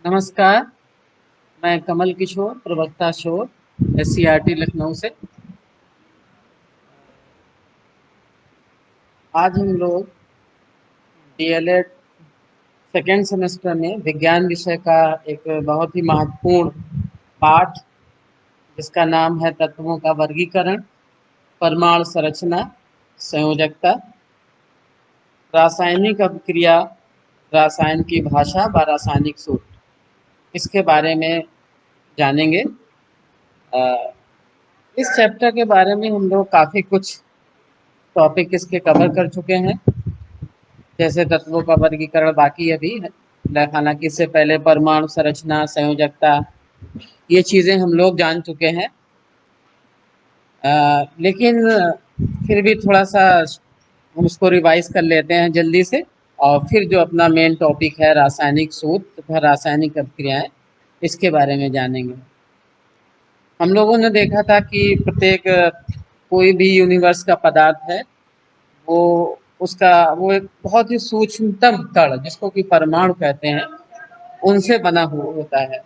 नमस्कार। मैं कमल किशोर, प्रवक्ता शोर, एससीईआरटी लखनऊ से। आज हम लोग डीएलएड सेकेंड सेमेस्टर में विज्ञान विषय का एक बहुत ही महत्वपूर्ण पाठ, जिसका नाम है तत्वों का वर्गीकरण, परमाणु संरचना, संयोजकता, रासायनिक अभिक्रिया, रसायन की भाषा व रासायनिक सूत्र, इसके बारे में जानेंगे। अ, इस चैप्टर के बारे में हम लोग काफ़ी कुछ टॉपिक इसके कवर कर चुके हैं। जैसे तत्वों का वर्गीकरण बाकी अभी है, हालांकि इससे पहले परमाणु संरचना, संयोजकता, ये चीज़ें हम लोग जान चुके हैं। लेकिन फिर भी थोड़ा सा हम उसको रिवाइज कर लेते हैं जल्दी से, और फिर जो अपना मेन टॉपिक है रासायनिक सूत्र तथा रासायनिक अभिक्रियाएं, इसके बारे में जानेंगे। हम लोगों ने देखा था कि प्रत्येक कोई भी यूनिवर्स का पदार्थ है, वो उसका वो एक बहुत ही सूक्ष्मतम कण, जिसको कि परमाणु कहते हैं, उनसे बना हुआ होता है।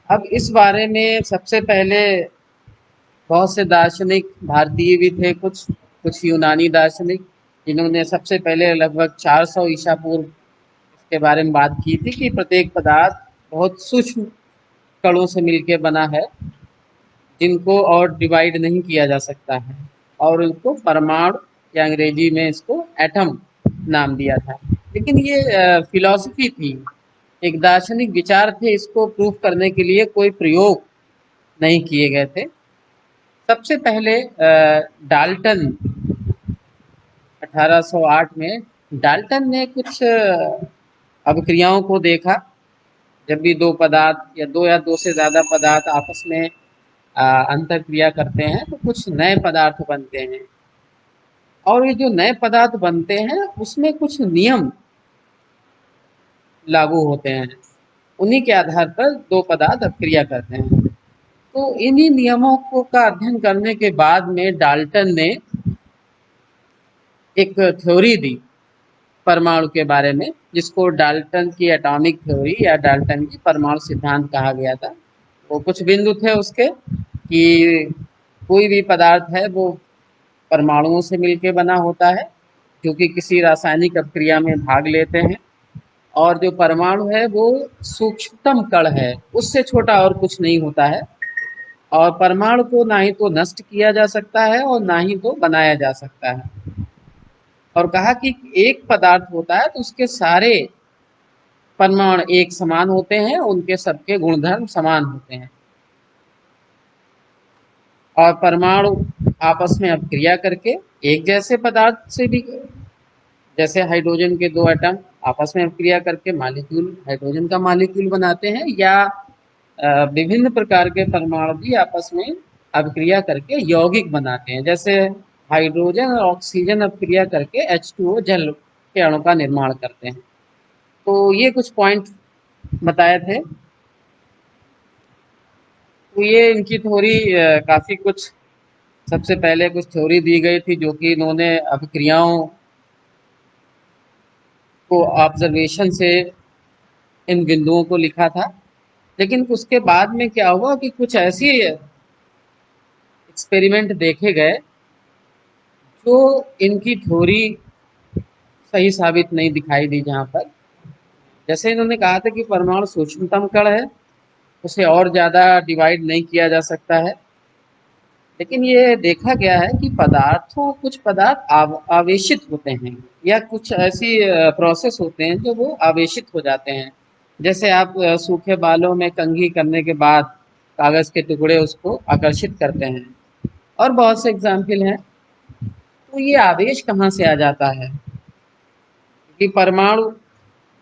अब इस बारे में सबसे पहले बहुत से दार्शनिक भारतीय भी थे, कुछ यूनानी दार्शनिक, जिन्होंने सबसे पहले लगभग 400 ईसा पूर्व इसके बारे में बात की थी कि प्रत्येक पदार्थ बहुत सूक्ष्म कणों से मिलकर बना है, जिनको और डिवाइड नहीं किया जा सकता है, और उनको परमाणु या अंग्रेजी में इसको एटम नाम दिया था। लेकिन ये फिलॉसफी थी, एक दार्शनिक विचार थे, इसको प्रूव करने के लिए कोई प्रयोग नहीं किए गए थे। सबसे पहले डाल्टन 1808 में डाल्टन ने कुछ अभिक्रियाओं को देखा। जब भी दो पदार्थ या दो से ज़्यादा पदार्थ आपस में अंतर क्रिया करते हैं, तो कुछ नए पदार्थ बनते हैं, और ये जो नए पदार्थ बनते हैं उसमें कुछ नियम लागू होते हैं। उन्हीं के आधार पर दो पदार्थ अभिक्रिया करते हैं। तो इन्हीं नियमों को का अध्ययन करने के बाद में डाल्टन ने एक थ्योरी दी परमाणु के बारे में, जिसको डाल्टन की एटॉमिक थ्योरी या डाल्टन की परमाणु सिद्धांत कहा गया था। वो कुछ बिंदु थे उसके कि कोई भी पदार्थ है वो परमाणुओं से मिलकर बना होता है, जो कि किसी रासायनिक अभिक्रिया में भाग लेते हैं, और जो परमाणु है वो सूक्ष्मतम कण है, उससे छोटा और कुछ नहीं होता है, और परमाणु को ना ही तो नष्ट किया जा सकता है और ना ही तो बनाया जा सकता है। और कहा कि एक पदार्थ होता है तो उसके सारे परमाणु एक समान होते हैं, उनके सबके गुणधर्म समान होते हैं, और परमाणु आपस में अपक्रिया करके एक जैसे पदार्थ से भी, जैसे हाइड्रोजन के दो एटम आपस में अपक्रिया करके मालिक्यूल, हाइड्रोजन का मालिक्यूल बनाते हैं, या विभिन्न प्रकार के परमाणु भी आपस में अभिक्रिया करके यौगिक बनाते हैं। जैसे हाइड्रोजन और ऑक्सीजन अभिक्रिया करके H2O जल के अणु का निर्माण करते हैं। तो ये कुछ पॉइंट बताए थे। तो ये इनकी थ्योरी काफ़ी कुछ, सबसे पहले कुछ थ्योरी दी गई थी, जो कि इन्होंने अभिक्रियाओं को ऑब्जर्वेशन से इन बिंदुओं को लिखा था। लेकिन उसके बाद में क्या हुआ कि कुछ ऐसी एक्सपेरिमेंट देखे गए जो इनकी थ्योरी सही साबित नहीं दिखाई दी। जहाँ पर जैसे इन्होंने कहा था कि परमाणु सूक्ष्मतम कण है, उसे और ज़्यादा डिवाइड नहीं किया जा सकता है। लेकिन ये देखा गया है कि कुछ पदार्थ आवेशित होते हैं, या कुछ ऐसी प्रोसेस होते हैं जो वो आवेशित हो जाते हैं। जैसे आप सूखे बालों में कंघी करने के बाद कागज़ के टुकड़े उसको आकर्षित करते हैं, और बहुत से एग्जाम्पल हैं। तो ये आवेश कहाँ से आ जाता है, क्योंकि परमाणु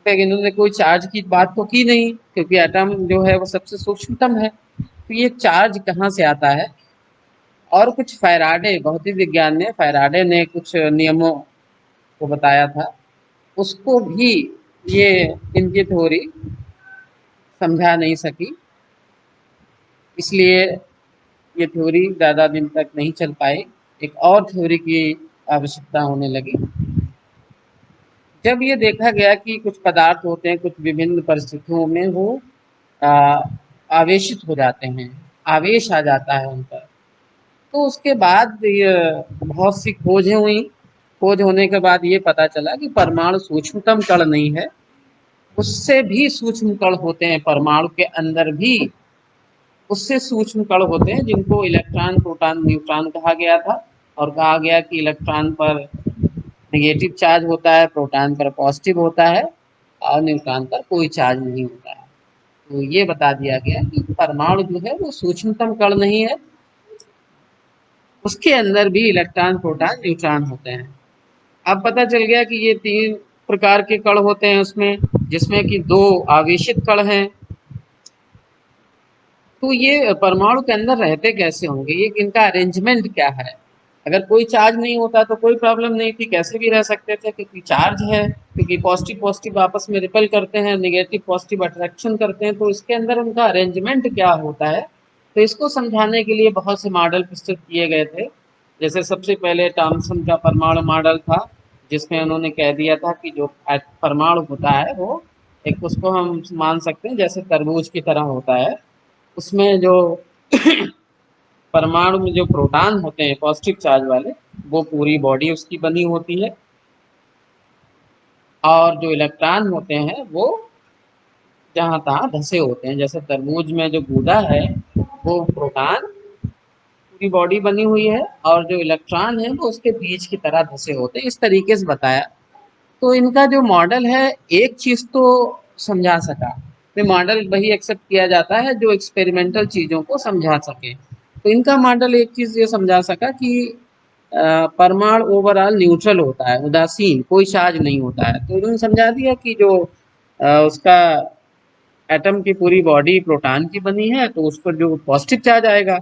पे इन्होंने कोई चार्ज की बात तो की नहीं, क्योंकि एटम जो है वो सबसे सूक्ष्मतम है। तो ये चार्ज कहाँ से आता है। और कुछ फैराडे, भौतिक विज्ञान में फैराडे ने कुछ नियमों को बताया था, उसको भी ये इनकी थ्योरी समझा नहीं सकी, इसलिए ये थ्योरी ज़्यादा दिन तक नहीं चल पाई। एक और थ्योरी की आवश्यकता होने लगी। जब ये देखा गया कि कुछ पदार्थ होते हैं कुछ विभिन्न परिस्थितियों में वो आ, आवेशित हो जाते हैं, आवेश आ जाता है उन पर, तो उसके बाद ये बहुत सी खोजें हुई। खोज होने के बाद ये पता चला कि परमाणु सूक्ष्मतम कण नहीं है, उससे भी सूक्ष्म कण होते हैं परमाणु के अंदर भी, उससे सूक्ष्म कण होते हैं जिनको इलेक्ट्रॉन प्रोटॉन न्यूट्रॉन कहा गया था। और कहा गया कि इलेक्ट्रॉन पर नेगेटिव चार्ज होता है, प्रोटॉन पर पॉजिटिव होता है और न्यूट्रॉन पर कोई चार्ज नहीं होता है। तो ये बता दिया गया कि परमाणु जो है वो सूक्ष्मतम कण नहीं है, उसके अंदर भी इलेक्ट्रॉन प्रोटॉन न्यूट्रॉन होते हैं। अब पता चल गया कि ये तीन प्रकार के कण होते हैं उसमें, जिसमें कि दो आवेशित कण हैं। तो ये परमाणु के अंदर रहते कैसे होंगे, ये इनका अरेंजमेंट क्या है। अगर कोई चार्ज नहीं होता तो कोई प्रॉब्लम नहीं थी, कैसे भी रह सकते थे, क्योंकि चार्ज है, क्योंकि पॉजिटिव पॉजिटिव आपस में रिपल करते हैं, नेगेटिव पॉजिटिव अट्रैक्शन करते हैं, तो इसके अंदर उनका अरेंजमेंट क्या होता है। तो इसको समझाने के लिए बहुत से मॉडल प्रस्तुत किए गए थे। जैसे सबसे पहले थॉमसन का परमाणु मॉडल था, जिसमें उन्होंने कह दिया था कि जो परमाणु होता है वो एक, उसको हम मान सकते हैं जैसे तरबूज की तरह होता है। उसमें जो परमाणु में जो प्रोटॉन होते हैं पॉजिटिव चार्ज वाले, वो पूरी बॉडी उसकी बनी होती है, और जो इलेक्ट्रॉन होते हैं वो जहाँ तहाँ धंसे होते हैं। जैसे तरबूज में जो गूदा है वो प्रोटॉन पूरी बॉडी बनी हुई है, और जो इलेक्ट्रॉन है वो उसके बीच की तरह धंसे होते हैं, इस तरीके से बताया। तो इनका जो मॉडल है एक चीज़ तो समझा सका, तो मॉडल वही एक्सेप्ट किया जाता है जो एक्सपेरिमेंटल चीज़ों को समझा सके। तो इनका मॉडल एक चीज़ ये समझा सका कि परमाणु ओवरऑल न्यूट्रल होता है, उदासीन, कोई चार्ज नहीं होता है। तो उन्होंने समझा दिया कि जो उसका एटम की पूरी बॉडी प्रोटॉन की बनी है, तो उस पर जो पॉजिटिव चार्ज आएगा,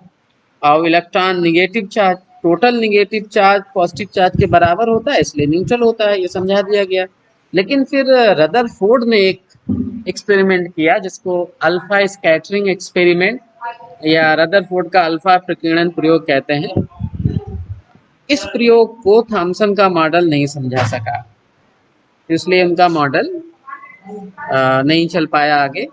और electron negative charge, total negative charge positive charge के बराबर होता है, इसलिए न्यूट्रल होता है, ये समझा दिया गया। लेकिन फिर रदरफोर्ड ने एक एक्सपेरिमेंट किया जिसको अल्फा स्कैटरिंग एक्सपेरिमेंट या रदरफोर्ड का अल्फा प्रकीर्णन प्रयोग कहते हैं। इस प्रयोग को थॉमसन का मॉडल नहीं समझा सका, इसलिए उनका मॉडल नहीं चल पाया आगे।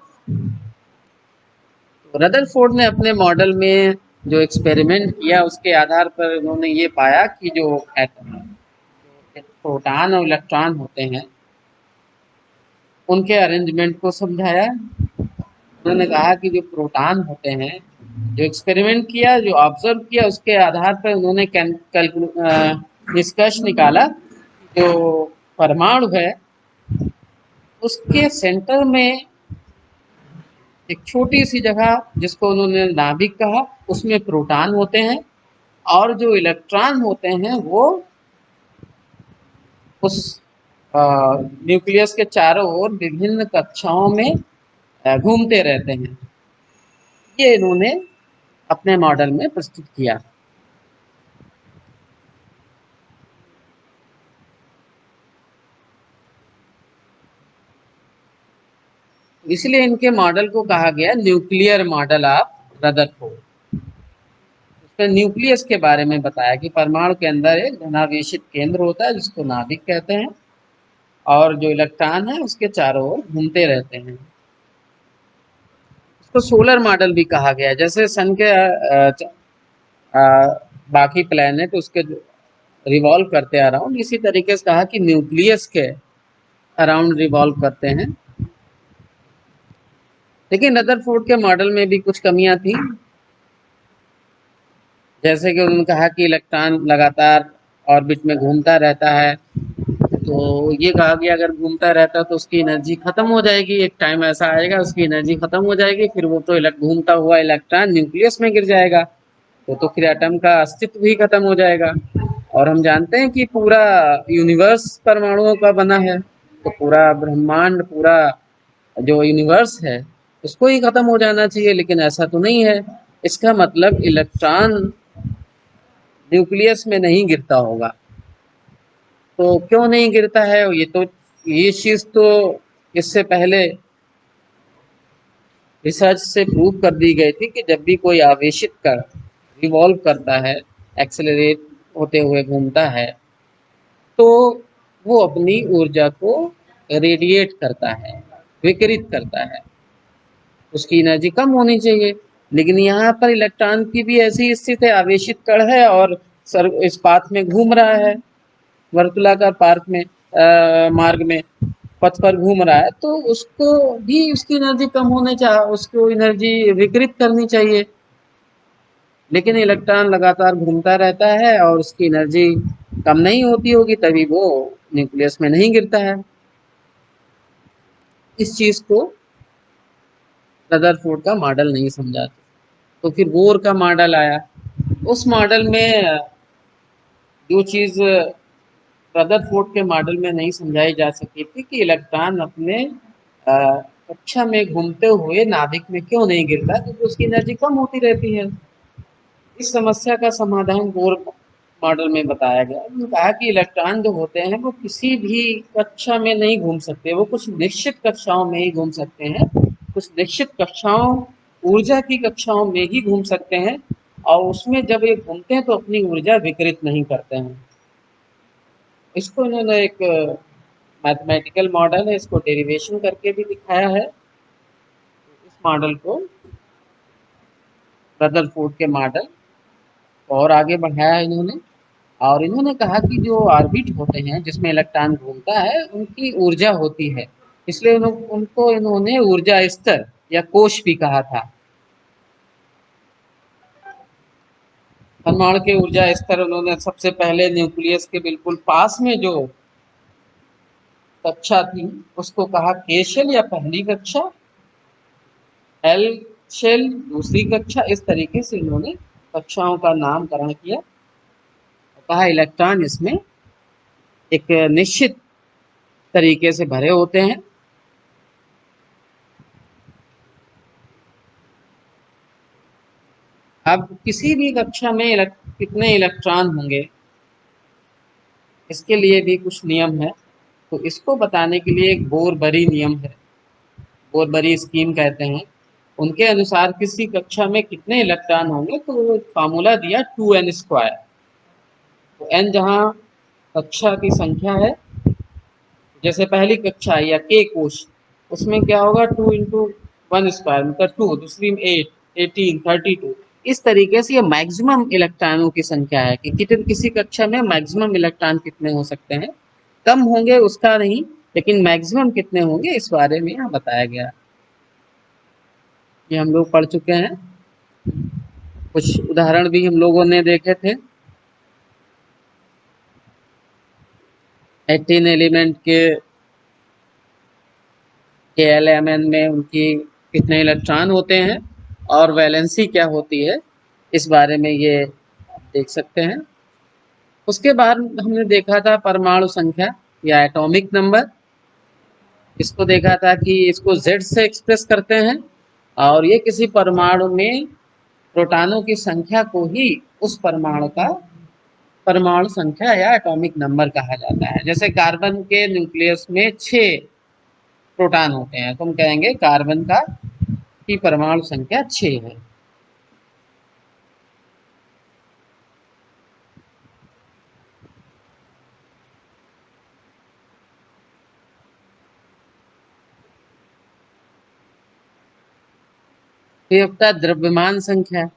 रदरफोर्ड ने अपने मॉडल में जो एक्सपेरिमेंट किया उसके आधार पर उन्होंने ये पाया कि जो प्रोटॉन और इलेक्ट्रॉन होते हैं उनके अरेंजमेंट को समझाया। उन्होंने कहा कि जो प्रोटॉन होते हैं, जो एक्सपेरिमेंट किया, जो ऑब्जर्व किया, उसके आधार पर उन्होंने निष्कर्ष निकाला, जो परमाणु है उसके सेंटर में एक छोटी सी जगह जिसको उन्होंने नाभिक कहा, उसमें प्रोटॉन होते हैं, और जो इलेक्ट्रॉन होते हैं वो उस न्यूक्लियस के चारों ओर विभिन्न कक्षाओं में घूमते रहते हैं। ये इन्होंने अपने मॉडल में प्रस्तुत किया। इसलिए इनके मॉडल को कहा गया न्यूक्लियर मॉडल ऑफ रदरफोर्ड। उसमें न्यूक्लियस के बारे में बताया कि परमाणु के अंदर एक धनावेशित केंद्र होता है जिसको नाभिक कहते हैं, और जो इलेक्ट्रॉन है उसके चारों ओर घूमते रहते हैं। उसको सोलर मॉडल भी कहा गया है। जैसे सन के बाकी प्लैनेट उसके रिवॉल्व करते हैं अराउंड, इसी तरीके से कहा कि न्यूक्लियस के अराउंड रिवॉल्व करते हैं। लेकिन रदरफोर्ड के मॉडल में भी कुछ कमियां थी। जैसे कि उन्होंने कहा कि इलेक्ट्रॉन लगातार ऑर्बिट में घूमता रहता है, तो ये कहा कि अगर घूमता रहता तो उसकी एनर्जी खत्म हो जाएगी, एक टाइम ऐसा आएगा उसकी एनर्जी खत्म हो जाएगी, फिर वो तो घूमता हुआ इलेक्ट्रॉन न्यूक्लियस में गिर जाएगा, तो फिर एटम का अस्तित्व भी खत्म हो जाएगा। और हम जानते हैं कि पूरा यूनिवर्स परमाणुओं का बना है, तो पूरा ब्रह्मांड, पूरा जो यूनिवर्स है उसको ही खत्म हो जाना चाहिए, लेकिन ऐसा तो नहीं है। इसका मतलब इलेक्ट्रॉन न्यूक्लियस में नहीं गिरता होगा। तो क्यों नहीं गिरता है, ये चीज तो इससे पहले रिसर्च से प्रूव कर दी गई थी कि जब भी कोई आवेशित कण रिवॉल्व करता है, एक्सेलरेट होते हुए घूमता है, तो वो अपनी ऊर्जा को रेडिएट करता है, विकिरित करता है, उसकी एनर्जी कम होनी चाहिए। लेकिन यहाँ पर इलेक्ट्रॉन की भी ऐसी स्थिति है, आवेशित कण है और सर इस पाथ में घूम रहा है, वर्तुलाकार पार्क में मार्ग में पथ पर घूम रहा है, तो उसको भी उसकी एनर्जी कम होने चाहिए, उसको एनर्जी विकृत करनी चाहिए। लेकिन इलेक्ट्रॉन लगातार घूमता रहता है और उसकी एनर्जी कम नहीं होती होगी, तभी वो न्यूक्लियस में नहीं गिरता है। इस चीज को रदरफोर्ड का मॉडल नहीं समझा। तो फिर बोर का मॉडल आया। उस मॉडल में जो चीज रदरफोर्ड के मॉडल में नहीं समझाई जा सकी थी कि इलेक्ट्रॉन अपने कक्षा में घूमते हुए नाभिक में क्यों नहीं गिरता, क्योंकि उसकी एनर्जी कम होती रहती है। इस समस्या का समाधान बोर मॉडल में बताया गया। उन्होंने कहा कि इलेक्ट्रॉन जो होते हैं वो किसी भी कक्षा में नहीं घूम सकते, वो कुछ निश्चित कक्षाओं में ही घूम सकते हैं, कुछ निश्चित कक्षाओं, ऊर्जा की कक्षाओं में ही घूम सकते हैं, और उसमें जब ये घूमते हैं तो अपनी ऊर्जा विकृत नहीं करते हैं। इसको इन्होंने एक मैथमेटिकल मॉडल है, इसको डेरिवेशन करके भी दिखाया है। इस मॉडल को रदरफोर्ड के मॉडल और आगे बढ़ाया इन्होंने। और इन्होंने कहा कि जो ऑर्बिट होते हैं जिसमें इलेक्ट्रॉन घूमता है उनकी ऊर्जा होती है, इसलिए उनको इन्होंने ऊर्जा स्तर या कोश भी कहा था। परमाणु के ऊर्जा स्तर उन्होंने सबसे पहले न्यूक्लियस के बिल्कुल पास में जो कक्षा थी उसको कहा के शेल या पहली कक्षा, एल शेल दूसरी कक्षा। इस तरीके से इन्होंने कक्षाओं का नामकरण किया, कहा इलेक्ट्रॉन इसमें एक निश्चित तरीके से भरे होते हैं। अब किसी भी कक्षा में कितने इलेक्ट्रॉन होंगे, इसके लिए भी कुछ नियम है। तो इसको बताने के लिए एक बोर-बरी नियम है, बोर-बरी स्कीम कहते हैं। उनके अनुसार किसी कक्षा में कितने इलेक्ट्रॉन होंगे, तो वो फार्मूला दिया 2n²। तो n जहाँ कक्षा की संख्या है, जैसे पहली कक्षा या के कोश, उसमें क्या होगा 2 × 1² मतलब 2, दूसरी में 8, 18, 32। इस तरीके से ये मैक्सिमम इलेक्ट्रॉनों की संख्या है कि कितने किसी कक्षा में मैक्सिमम इलेक्ट्रॉन कितने हो सकते हैं। कम होंगे उसका नहीं, लेकिन मैक्सिमम कितने होंगे इस बारे में यहाँ बताया गया। ये हम लोग पढ़ चुके हैं, कुछ उदाहरण भी हम लोगों ने देखे थे। 18 एलिमेंट के LMN में उनकी कितने इलेक्ट्रॉन होते हैं और वैलेंसी क्या होती है, इस बारे में ये आप देख सकते हैं। उसके बाद हमने देखा था परमाणु संख्या या एटॉमिक नंबर। इसको देखा था कि इसको Z से एक्सप्रेस करते हैं, और ये किसी परमाणु में प्रोटॉनों की संख्या को ही उस परमाणु का परमाणु संख्या या एटॉमिक नंबर कहा जाता है। जैसे कार्बन के न्यूक्लियस में 6 प्रोटॉन होते हैं, तो हम कहेंगे कार्बन का की परमाणु संख्या 6 है। ये होता है द्रव्यमान संख्या,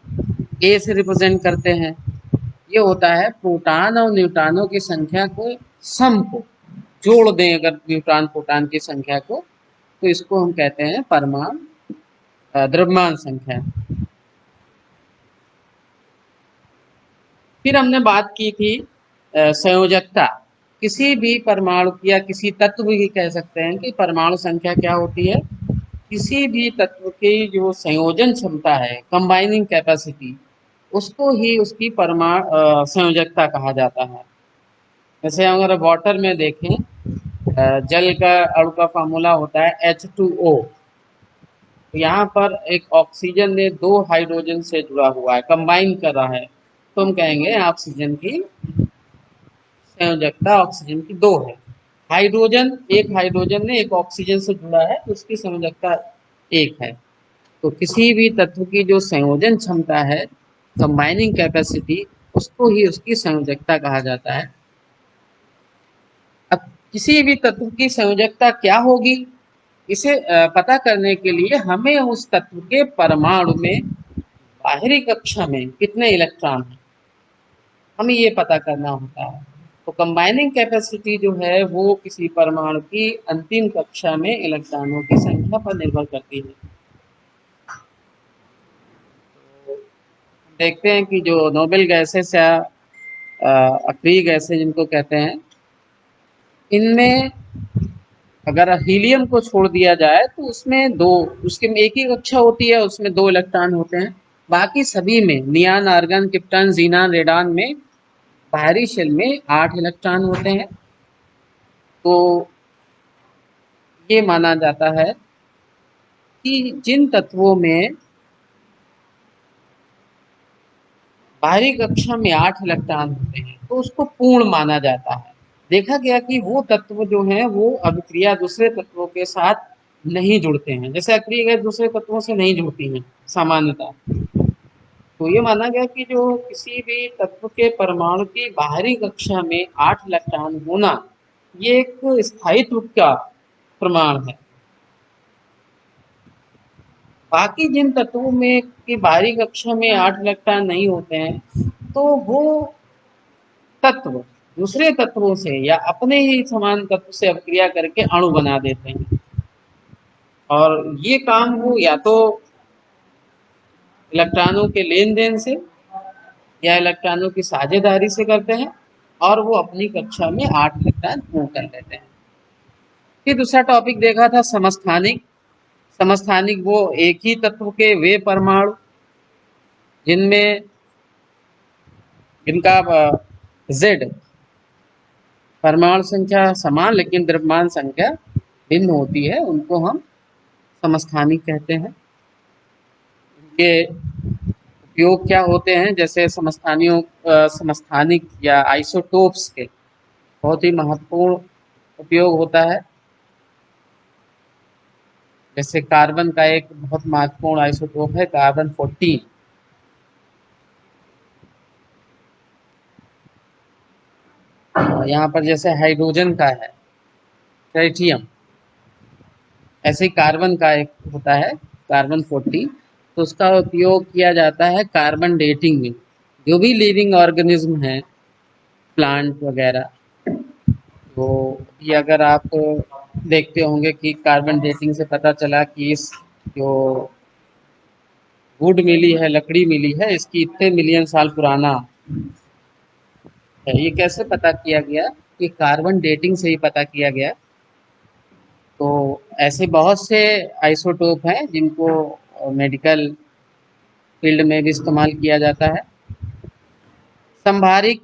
ए से रिप्रेजेंट करते हैं। ये होता है प्रोटॉन और न्यूट्रॉनों की संख्या को, सम को जोड़ दें अगर न्यूट्रॉन प्रोटॉन की संख्या को, तो इसको हम कहते हैं परमाणु द्रव्यमान संख्या। फिर हमने बात की थी संयोजकता। किसी भी परमाणु या किसी तत्व की कह सकते हैं कि परमाणु संख्या क्या होती है, किसी भी तत्व की जो संयोजन क्षमता है, कंबाइनिंग कैपेसिटी, उसको ही उसकी संयोजकता कहा जाता है। जैसे अगर वाटर में देखें, जल का अणु का फार्मूला होता है H2O। तो यहाँ पर एक ऑक्सीजन ने 2 हाइड्रोजन से जुड़ा हुआ है, कंबाइन कर रहा है, तो हम कहेंगे ऑक्सीजन की संयोजकता ऑक्सीजन की 2 है। हाइड्रोजन, एक हाइड्रोजन ने एक ऑक्सीजन से जुड़ा है तो उसकी संयोजकता 1 है। तो किसी भी तत्व की जो संयोजन क्षमता है, कंबाइनिंग कैपेसिटी, उसको ही उसकी संयोजकता कहा जाता है। अब किसी भी तत्व की संयोजकता क्या होगी, इसे पता करने के लिए हमें उस तत्व के परमाणु में बाहरी कक्षा में कितने इलेक्ट्रॉन हैं, हमें ये पता करना होता है। तो कंबाइनिंग कैपेसिटी जो है वो किसी परमाणु की अंतिम कक्षा में इलेक्ट्रॉनों की संख्या पर निर्भर करती है। देखते हैं कि जो नोबेल गैसेस या अक्रिय गैसें जिनको कहते हैं, इनमें अगर हीलियम को छोड़ दिया जाए तो उसमें दो, उसके में एक ही कक्षा होती है, उसमें 2 इलेक्ट्रॉन होते हैं। बाकी सभी में नियान, आर्गन, क्रिप्टन, जीनान, रेडान में बाहरी शेल में 8 इलेक्ट्रॉन होते हैं। तो ये माना जाता है कि जिन तत्वों में बाहरी कक्षा में 8 इलेक्ट्रॉन होते हैं तो उसको पूर्ण माना जाता है। देखा गया कि वो तत्व जो हैं वो अभिक्रिया दूसरे तत्वों के साथ नहीं जुड़ते हैं, जैसे अक्रिय गैस दूसरे तत्वों से नहीं जुड़ती हैं सामान्यतः। तो ये माना गया कि जो किसी भी तत्व के परमाणु की बाहरी कक्षा में 8 इलेक्ट्रॉन होना, ये एक स्थायित्व का प्रमाण है। बाकी जिन तत्वों में की बाहरी कक्षा में 8 इलेक्ट्रॉन नहीं होते हैं तो वो तत्व दूसरे तत्वों से या अपने ही समान तत्व से अभिक्रिया करके अणु बना देते हैं, और ये काम वो या तो इलेक्ट्रॉनों के लेन देन से या इलेक्ट्रॉनों की साझेदारी से करते हैं, और वो अपनी कक्षा में 8 इलेक्ट्रॉन पूर्ण कर लेते हैं। फिर दूसरा टॉपिक देखा था समस्थानिक। समस्थानिक वो एक ही तत्व के वे परमाणु जिनमें जिनका Z परमाणु संख्या समान लेकिन द्रव्यमान संख्या भिन्न होती है, उनको हम समस्थानिक कहते हैं। इनके उपयोग क्या होते हैं, जैसे समस्थानिक या आइसोटोप्स के बहुत ही महत्वपूर्ण उपयोग होता है। जैसे कार्बन का एक बहुत महत्वपूर्ण आइसोटोप है कार्बन 14। यहाँ पर जैसे हाइड्रोजन का है ट्राइटियम, ऐसे ही कार्बन का एक होता है कार्बन 14। तो उसका उपयोग किया जाता है कार्बन डेटिंग में। जो भी लिविंग ऑर्गेनिज्म है, प्लांट वगैरह, तो ये अगर आप देखते होंगे कि कार्बन डेटिंग से पता चला कि इस जो वुड मिली है, लकड़ी मिली है, इसकी इतने मिलियन साल पुराना है। ये कैसे पता किया गया? कि कार्बन डेटिंग से ही पता किया गया। तो ऐसे बहुत से आइसोटोप हैं जिनको मेडिकल फील्ड में भी इस्तेमाल किया जाता है। संभारिक,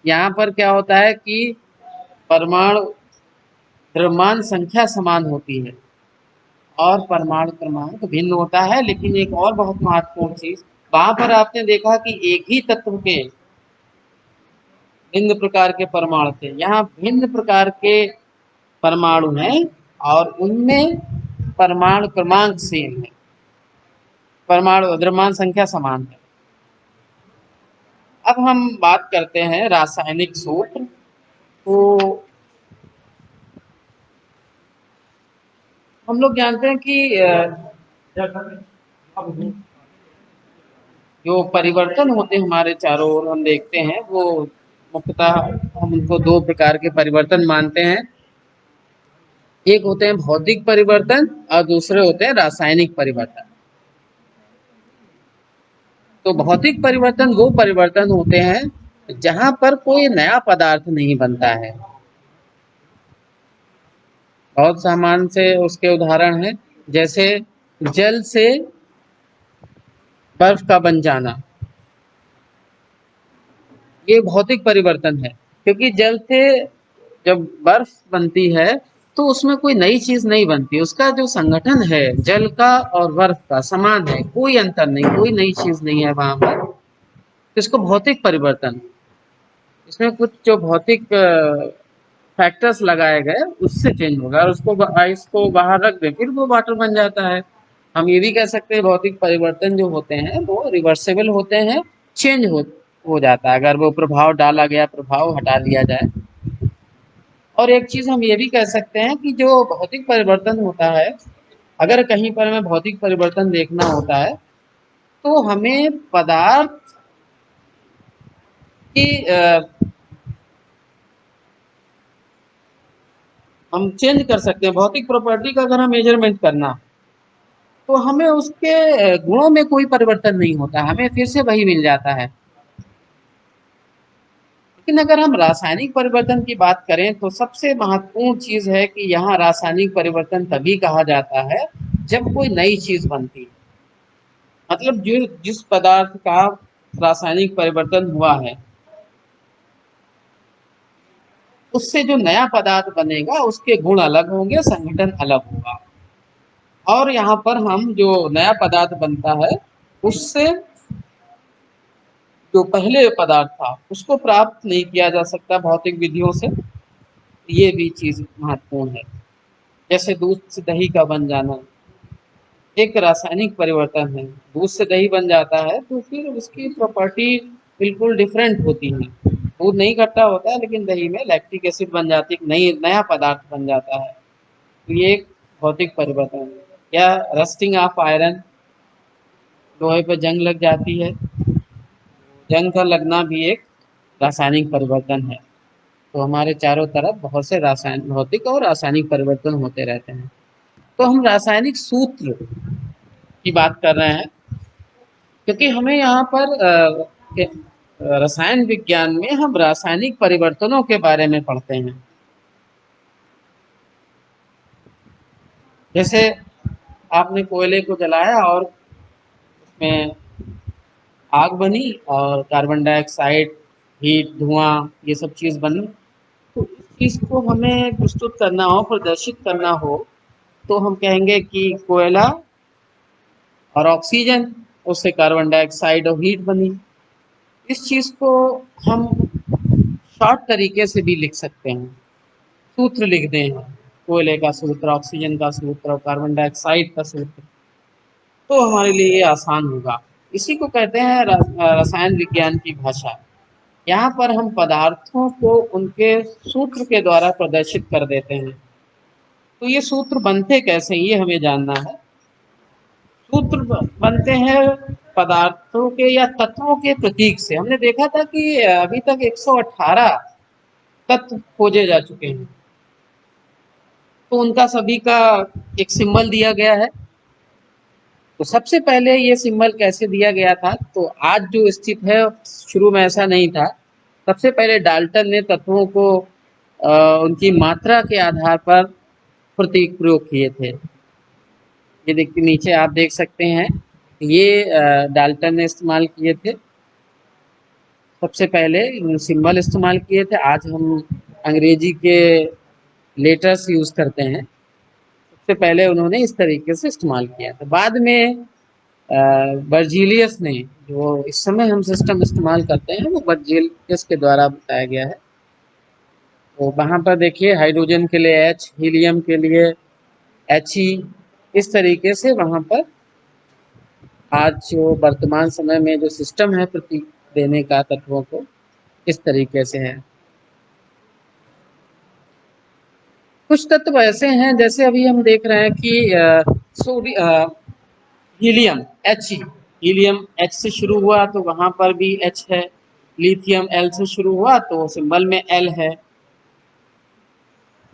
यहाँ पर क्या होता है कि परमाणु द्रव्यमान संख्या समान होती है और परमाणु क्रमांक भिन्न होता है। लेकिन एक और बहुत महत्वपूर्ण चीज, वहां पर आपने देखा कि एक ही तत्व के भिन्न प्रकार के परमाणु थे, यहाँ भिन्न प्रकार के परमाणु हैं और उनमें परमाणु क्रमांक सेम है, परमाणु द्रव्यमान संख्या समान है। अब हम बात करते हैं रासायनिक सूत्र। तो हम लोग जानते हैं कि जो परिवर्तन होते हैं हमारे चारों ओर हम देखते हैं, वो मुख्यतः हम उनको 2 प्रकार के परिवर्तन मानते हैं। एक होते हैं भौतिक परिवर्तन और दूसरे होते हैं रासायनिक परिवर्तन। तो भौतिक परिवर्तन वो परिवर्तन होते हैं जहां पर कोई नया पदार्थ नहीं बनता है। बहुत सामान्य से उसके उदाहरण हैं, जैसे जल से बर्फ का बन जाना, ये भौतिक परिवर्तन है। क्योंकि जल से जब बर्फ बनती है तो उसमें कोई नई चीज नहीं बनती, उसका जो संगठन है जल का और बर्फ का समान है, कोई अंतर नहीं, कोई नई चीज नहीं है वहां पर। इसको भौतिक परिवर्तन, इसमें कुछ जो भौतिक फैक्टर्स लगाए गए उससे चेंज होगा, और उसको आइस को बाहर रख दे फिर वो वाटर बन जाता है। हम ये भी कह सकते हैं भौतिक परिवर्तन जो होते हैं वो रिवर्सेबल होते हैं, चेंज हो जाता है अगर वो प्रभाव डाला गया प्रभाव हटा दिया जाए। और एक चीज़ हम ये भी कह सकते हैं कि जो भौतिक परिवर्तन होता है, अगर कहीं पर हमें भौतिक परिवर्तन देखना होता है, तो हमें पदार्थ की हम चेंज कर सकते हैं। भौतिक प्रॉपर्टी का अगर हम मेजरमेंट करना, तो हमें उसके गुणों में कोई परिवर्तन नहीं होता, हमें फिर से वही मिल जाता है। लेकिन अगर हम रासायनिक परिवर्तन की बात करें, तो सबसे महत्वपूर्ण चीज़ है कि यहाँ रासायनिक परिवर्तन तभी कहा जाता है जब कोई नई चीज़ बनती है। मतलब जो जिस पदार्थ का रासायनिक परिवर्तन हुआ है, उससे जो नया पदार्थ बनेगा उसके गुण अलग होंगे, संगठन अलग होगा। और यहाँ पर हम जो नया पदार्थ बनता है, उससे जो पहले पदार्थ था उसको प्राप्त नहीं किया जा सकता भौतिक विधियों से। ये भी चीज़ महत्वपूर्ण है। जैसे दूध से दही का बन जाना एक रासायनिक परिवर्तन है। दूध से दही बन जाता है तो फिर उसकी प्रॉपर्टी बिल्कुल डिफरेंट होती है। दूध नहीं खट्टा होता है, लेकिन दही में लैक्टिक एसिड बन जाती है, नई नया पदार्थ बन जाता है। तो ये एक भौतिक परिवर्तन है। या रस्टिंग ऑफ आयरन, लोहे पर जंग लग जाती है, जंग का लगना भी एक रासायनिक परिवर्तन है। तो हमारे चारों तरफ बहुत से रासायनिक, भौतिक और रासायनिक परिवर्तन होते रहते हैं। तो हम रासायनिक सूत्र की बात कर रहे हैं, क्योंकि हमें यहाँ पर रसायन विज्ञान में हम रासायनिक परिवर्तनों के बारे में पढ़ते हैं। जैसे आपने कोयले को जलाया और उसमें आग बनी और कार्बन डाइऑक्साइड, हीट, धुआं, ये सब चीज़ बनी। तो इस चीज़ को हमें प्रस्तुत करना हो, प्रदर्शित करना हो, तो हम कहेंगे कि कोयला और ऑक्सीजन, उससे कार्बन डाइऑक्साइड और हीट बनी। इस चीज़ को हम शॉर्ट तरीके से भी लिख सकते हैं, सूत्र लिख दें, कोयले का सूत्र, ऑक्सीजन का सूत्र और कार्बन डाइऑक्साइड का सूत्र, तो हमारे लिए ये आसान होगा। इसी को कहते हैं रसायन विज्ञान की भाषा। यहाँ पर हम पदार्थों को उनके सूत्र के द्वारा प्रदर्शित कर देते हैं। तो ये सूत्र बनते कैसे, ये हमें जानना है। सूत्र बनते हैं पदार्थों के या तत्वों के प्रतीक से। हमने देखा था कि अभी तक 118 तत्व खोजे जा चुके हैं, तो उनका सभी का एक सिंबल दिया गया है। तो सबसे पहले ये सिंबल कैसे दिया गया था, तो आज जो स्थित है, शुरू में ऐसा नहीं था। सबसे पहले डाल्टन ने तत्वों को उनकी मात्रा के आधार पर प्रतीक प्रयोग किए थे। ये देखिए, नीचे आप देख सकते हैं, ये डाल्टन ने इस्तेमाल किए थे। सबसे पहले सिंबल इस्तेमाल किए थे। आज हम अंग्रेजी के लेटर्स यूज़ करते हैं, सबसे पहले उन्होंने इस तरीके से इस्तेमाल किया था। बाद में बर्जीलियस ने, जो इस समय हम सिस्टम इस्तेमाल करते हैं, वो बर्जीलियस के द्वारा बताया गया है। तो वहाँ पर देखिए, हाइड्रोजन के लिए H, हीलियम के लिए He, इस तरीके से वहाँ पर आज जो वर्तमान समय में जो सिस्टम है प्रतीक देने का तत्वों को, इस तरीके से है। कुछ तत्व ऐसे हैं, जैसे अभी हम देख रहे हैं कि हीलियम He, हीलियम H से शुरू हुआ तो वहाँ पर भी H है। लिथियम L से शुरू हुआ तो सिंबल में L है।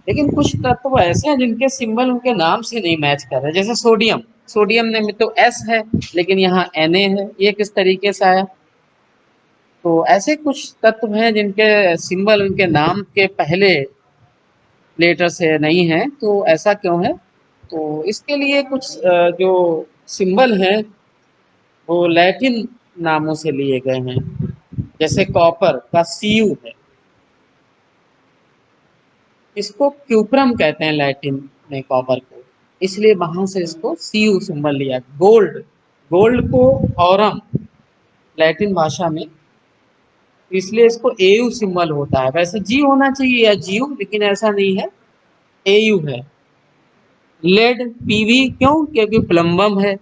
लेकिन कुछ तत्व ऐसे हैं जिनके सिंबल उनके नाम से नहीं मैच कर रहे। जैसे सोडियम, सोडियम में तो S है, लेकिन यहाँ Na है। ये किस तरीके से आया? तो ऐसे कुछ तत्व हैं जिनके सिंबल उनके नाम के पहले लेटर से नहीं है। तो ऐसा क्यों है? तो इसके लिए कुछ जो सिंबल हैं वो लैटिन नामों से लिए गए हैं। जैसे कॉपर का Cu है, इसको क्यूप्रम कहते हैं लैटिन में कॉपर को, इसलिए वहां से इसको Cu सिंबल लिया। गोल्ड, गोल्ड को औरम लैटिन भाषा में, इसलिए इसको Au सिंबल होता है। वैसे जी होना चाहिए या जीयू, लेकिन ऐसा नहीं है, Au है। लेड Pv, क्यों? क्योंकि प्लम्बम है।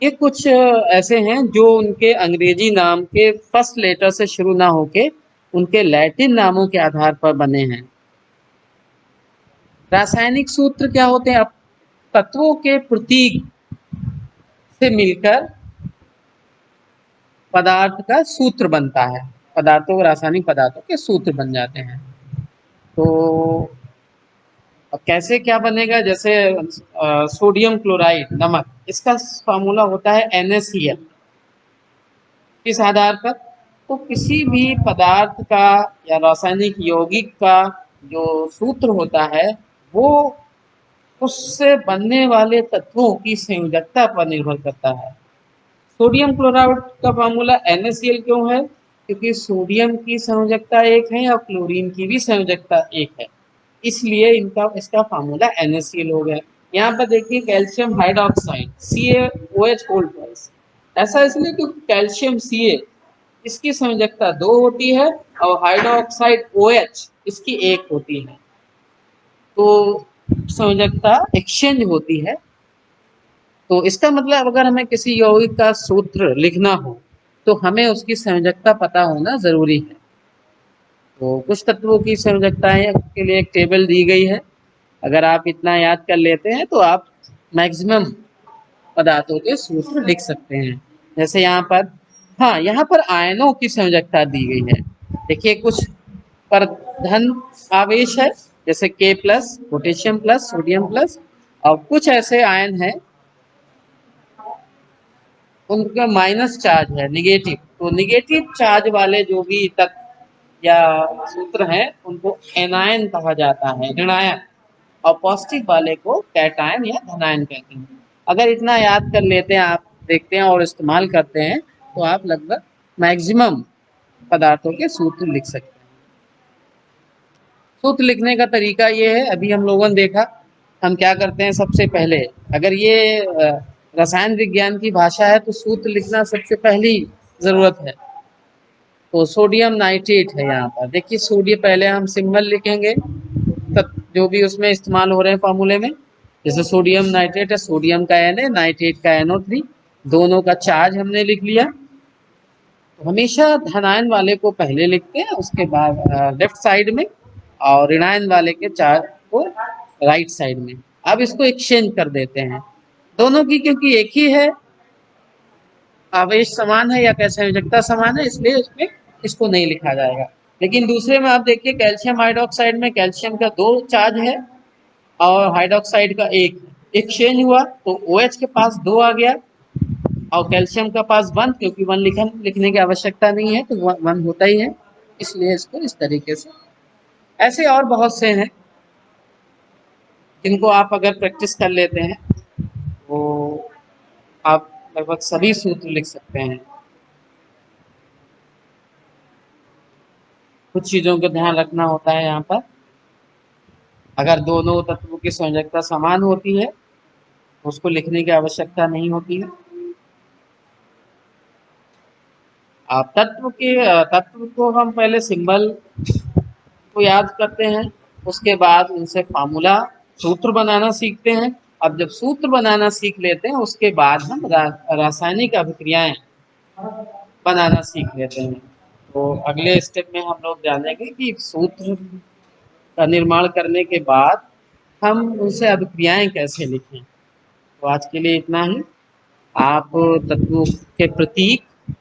ये कुछ ऐसे हैं जो उनके अंग्रेजी नाम के फर्स्ट लेटर से शुरू ना होके उनके लैटिन नामों के आधार पर बने हैं। रासायनिक सूत्र क्या होते हैं? तत्वों के प्रतीक से मिलकर पदार्थ का सूत्र बनता है। पदार्थों, रासायनिक पदार्थों के सूत्र बन जाते हैं। तो अब कैसे क्या बनेगा? जैसे सोडियम क्लोराइड, नमक, इसका फार्मूला होता है NaCl। किस आधार पर? तो किसी भी पदार्थ का या रासायनिक यौगिक का जो सूत्र होता है वो उससे बनने वाले तत्वों की संयोजकता पर निर्भर करता है। सोडियम क्लोराइड का फार्मूला NaCl क्यों है? क्योंकि सोडियम की संयोजकता एक है और क्लोरीन की भी संयोजकता एक है, इसलिए इनका इसका फार्मूला NaCl हो गया। यहाँ पर देखिए calcium hydroxide CaOH hold twice, ऐसा इसलिए क्योंकि कैल्शियम Ca इसकी संयोजकता 2 होती है और हाइड्रोक्साइड OH इसकी 1 होती है, तो संयोजकता एक्सचेंज होती है। तो इसका मतलब अगर हमें किसी यौगिक का सूत्र लिखना हो तो हमें उसकी संयोजकता पता होना जरूरी है। तो कुछ तत्वों की संयोजकताएं के लिए एक टेबल दी गई है, अगर आप इतना याद कर लेते हैं तो आप मैक्सिमम पदार्थों के सूत्र लिख सकते हैं। जैसे यहाँ पर, हाँ, यहाँ पर आयनों की संयोजकता दी गई है। देखिए कुछ पर धन आवेश है, जैसे K+, potassium plus, sodium plus, और कुछ ऐसे आयन हैं उनका माइनस चार्ज है, निगेटिव। तो निगेटिव चार्ज वाले जो भी तत्व या सूत्र हैं उनको एनायन कहा जाता है, ऋणायन, और पॉजिटिव वाले को कैटायन या धनायन कहते हैं। अगर इतना याद कर लेते हैं आप, देखते हैं और इस्तेमाल करते हैं तो आप लगभग मैक्सिमम पदार्थों के सूत्र लिख सकते हैं। सूत्र लिखने का तरीका ये है, अभी हम लोगों ने देखा हम क्या करते हैं। सबसे पहले अगर ये रसायन विज्ञान की भाषा है तो सूत्र लिखना सबसे पहली जरूरत है। तो सोडियम नाइट्रेट है, यहाँ पर देखिए सोडियम, पहले हम सिंबल लिखेंगे तब जो भी उसमें इस्तेमाल हो रहे हैं फार्मूले में। जैसे सोडियम नाइट्रेट है, सोडियम का Na, नाइट्रेट का NO3, दोनों का चार्ज हमने लिख लिया। तो हमेशा धनायन वाले को पहले लिखते हैं, उसके बाद लेफ्ट साइड में, और ऋणायन वाले के चार्ज को राइट साइड में। अब इसको एक्सचेंज कर देते हैं दोनों की, क्योंकि एक ही है, आवेश समान है या कैसे संयोजकता समान है, इसलिए उसमें इसको नहीं लिखा जाएगा। लेकिन दूसरे में आप देखिए कैल्शियम हाइड्रोक्साइड में कैल्शियम का 2 चार्ज है और हाइड्रोक्साइड का 1। एक्सचेंज हुआ तो OH के पास 2 आ गया और कैल्शियम का पास 1, क्योंकि 1 लिखने की आवश्यकता नहीं है तो 1 होता ही है, इसलिए इसको इस तरीके से। ऐसे और बहुत से हैं जिनको आप अगर प्रैक्टिस कर लेते हैं वो आप लगभग सभी सूत्र लिख सकते हैं। कुछ चीज़ों का ध्यान रखना होता है यहाँ पर, अगर दोनों तत्वों की संयोजकता समान होती है तो उसको लिखने की आवश्यकता नहीं होती है। आप तत्व को हम पहले सिंबल को याद करते हैं, उसके बाद उनसे फार्मूला, सूत्र बनाना सीखते हैं। अब जब सूत्र बनाना सीख लेते हैं उसके बाद हम रासायनिक अभिक्रियाएं बनाना सीख लेते हैं। तो अगले स्टेप में हम लोग जानेंगे कि सूत्र का निर्माण करने के बाद हम उनसे अभिक्रियाएं कैसे लिखें। तो आज के लिए इतना ही। आप तत्वों के प्रतीक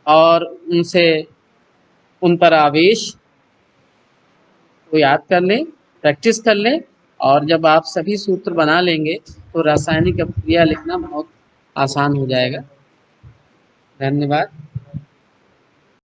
और उनसे उन पर आवेश को याद कर लें, प्रैक्टिस कर लें, और जब आप सभी सूत्र बना लेंगे तो रासायनिक अभिक्रिया लिखना बहुत आसान हो जाएगा। धन्यवाद।